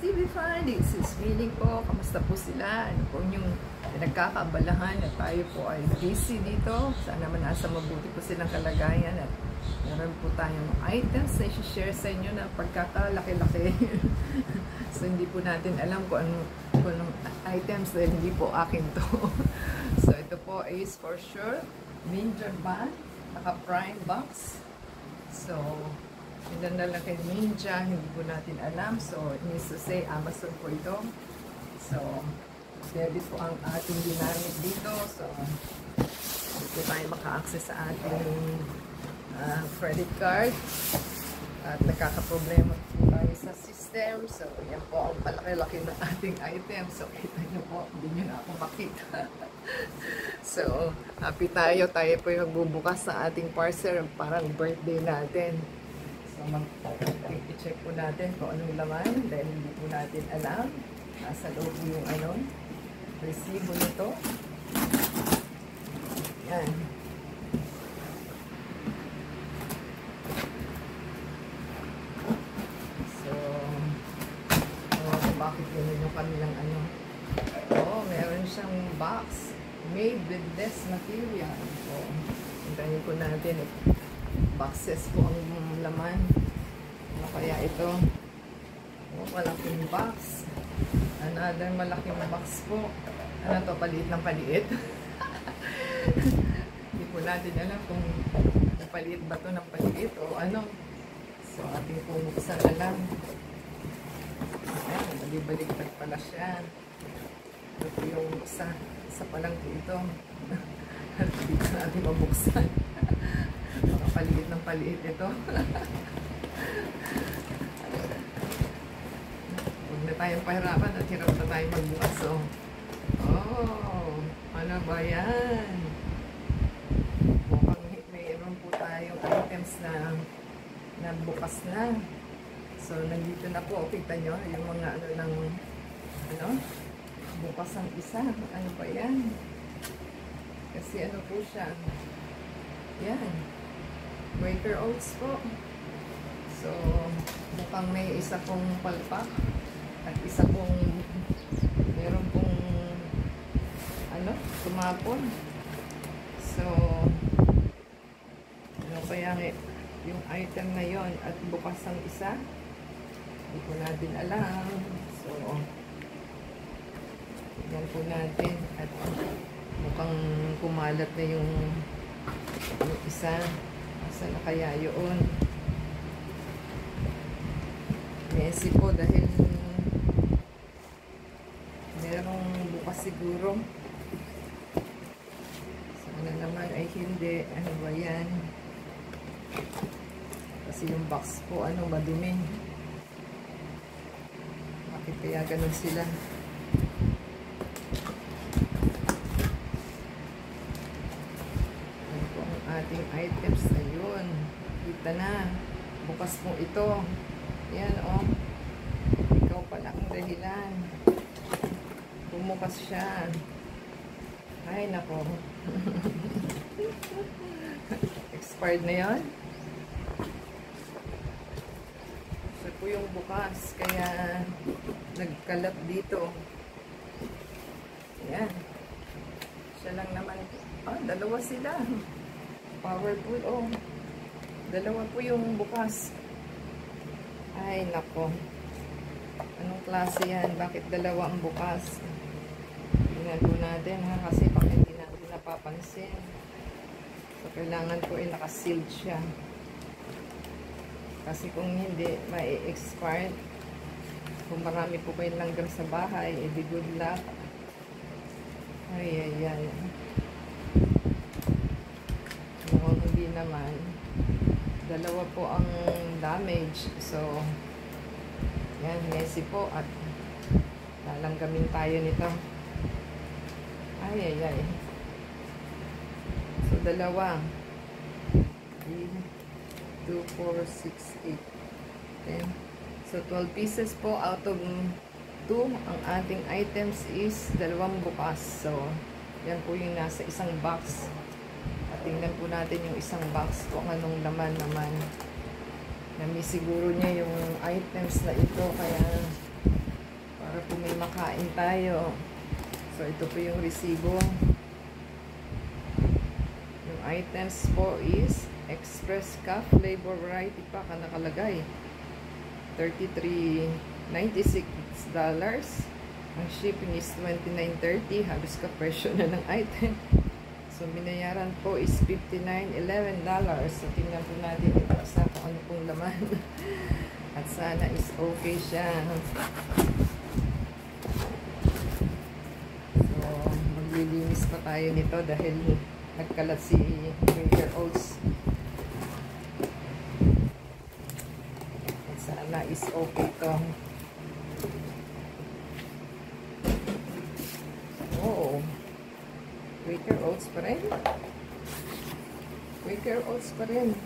TV Fan, this is Millie po. Kamusta po sila? Ano po yung pinagkakaabalahan na tayo po ay busy dito. Sana man nasa mabuti po silang kalagayan at meron po tayong items na i-share sa inyo na pagkakalaki-laki. So hindi po natin alam kung anong items dahil hindi po akin to. So ito po is for sure Ninja Band, naka-prime box. So ilan na lang kay Ninja, hindi po natin alam. So, it means to say, Amazon po ito. So, debit po ang ating ginamit dito. So, hindi po tayo maka-access sa ating credit card. At nagkakaproblema po tayo sa system. So, yan po ang palaki-laki ng ating item. So, kita nyo po, hindi nyo na ako makita. So, happy tayo. Tayo po yung magbubukas sa ating parcel. Parang birthday natin. So, mag-check po natin kung anong laman dahil hindi po natin alam. Nasa loob yung resibo nito. Yan. So, bakit yun yung kanilang meron siyang box made with this material. So, hintayin po natin boxes po ang laman. Ano kaya ito? Malaking box. Another malaking box po. Ano to? Paliit ng paliit. Hindi po natin alam kung paliit ba to ng paliit o ano. So ating pumuksan na lang. Ayan, balibaliktad pala siya. Ito po yung isa pa lang po ito. Dito natin mabuksan. Paliit ng paliit ito. Huwag na tayong pahirapan at hirap na tayong magbukas. Oh, ano ba yan? Mukhang mayroon po tayong items na bukas na. So, nandito na po. Kita nyo yung mga bukas ang isa. Ano ba yan? Kasi ano po siya? Yan. Quaker Oats po. So, mukhang may isa pong palpak at isa pong meron pong tumapon. So, ano kaya yung item na yon at bukas ang isa? Hindi po natin alam. So, yan po natin at mukhang kumalat na yung isa. Saan na kaya yun? Messy po dahil merong bukas siguro. Sana naman ay hindi. Ano ba yan? Kasi yung box po, madumi. Bakit kaya ganun sila? Ating items na yun. Kita na. Bukas mo ito. Yan ikaw pala ang dahilan. Bumukas siya. Ay nako. Expired na yan. So po yung bukas. Kaya nagkalat dito. Yan. Siya lang naman. Dalawa sila. Powerful, dalawa po yung bukas. Ay, nako. Anong klase yan? Bakit dalawa ang bukas? Tingnan po natin, kasi pag hindi natin napapansin. So, kailangan po nakasealed siya. Kasi kung hindi, ma-expire. Kung marami po kayong langgam sa bahay, edi good luck. Ay. Hindi naman. Dalawa po ang damage. So, yan, messy po at lalanggamin tayo nito. Ay. So, dalawa. 3, 2, 4, 6, 8, 10. So, 12 pieces po out of 2. Ang ating items is dalawang bukas. So, yan po yung nasa isang box. Tingnan po natin yung isang box kung anong laman naman. Nami siguro niya yung items na ito kaya para po may makain tayo. So, ito po yung resibo. Yung items po is Express Cup Flavor Variety Pack ang nakalagay. $33.96. Ang shipping is $29.30. Halos ka-presyo na ng item. So, binayaran po is $59.11. So, tingnan po natin ito sa kung ano pong laman. At sana is okay siya. So, maglilinis pa tayo nito dahil nagkalat si Quaker Oats. At sana is okay to. Oo. Quaker Oats pa rin. Quaker Oats pa rin.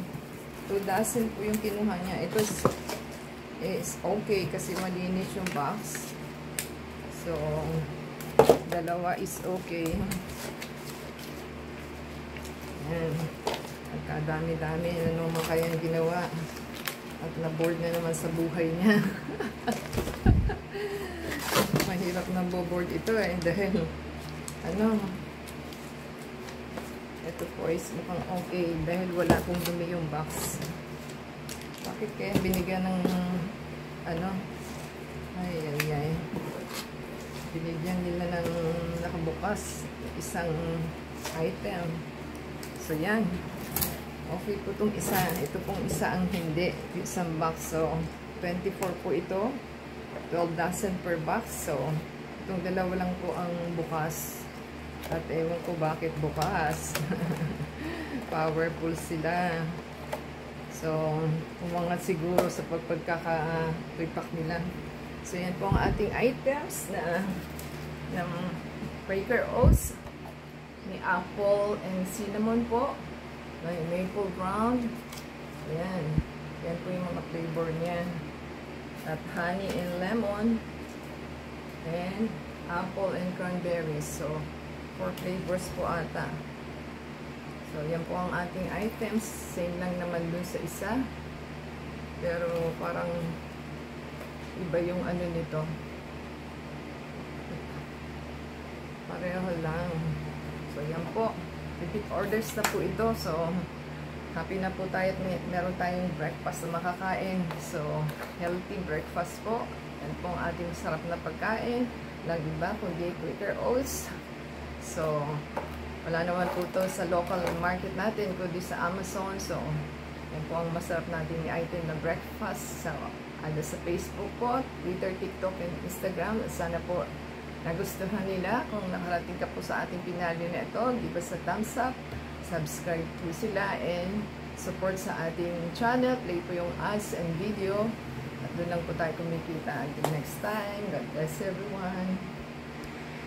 2 dozen po yung kinuha niya. Ito is okay kasi malinis yung box. So, dalawa is okay. Ayan. Nagkadami-dami. Ano naman kayang ginawa. At na-board na naman sa buhay niya. Mahirap na board ito eh. Dahil, ito po is mukhang okay dahil wala pong dumi yung box. Bakit kaya binigyan ng ay binigyan nila ng nakabukas isang item. So yan, okay po itong isa. Ito pong isa ang hindi, isang box. So 24 po ito, 12 dozen per box. So itong dalawa lang po ang bukas. At ewan ko bakit bukas. Powerful sila. So, umangat siguro sa pagkaka-repack nila. So, yan po ang ating items na ng Quaker Oats. May apple and cinnamon po. May maple ground. Yan. Yan po yung mga flavor niya. At honey and lemon. And apple and cranberries. So, 4 flavors po ata. So, yan po ang ating items. Same lang naman dun sa isa. Pero, parang iba yung ano nito. Pareho lang. So, yan po. Repeat orders na po ito. So, happy na po tayo at meron tayong breakfast na makakain. So, healthy breakfast po. Yan po ang ating sarap na pagkain. Lang iba, kundi Quaker Oats. So, wala naman po ito sa local market natin, kundi sa Amazon. So, yan po ang masarap natin i-item na breakfast. So, sa Facebook po, Twitter, TikTok, and Instagram. At sana po nagustuhan nila. Kung nakarating ka po sa ating pinalyo na ito, di ba sa thumbs up, subscribe po sila, and support sa ating channel. Play po yung ads and video. At doon lang po tayo kumikita. Until next time, God bless everyone.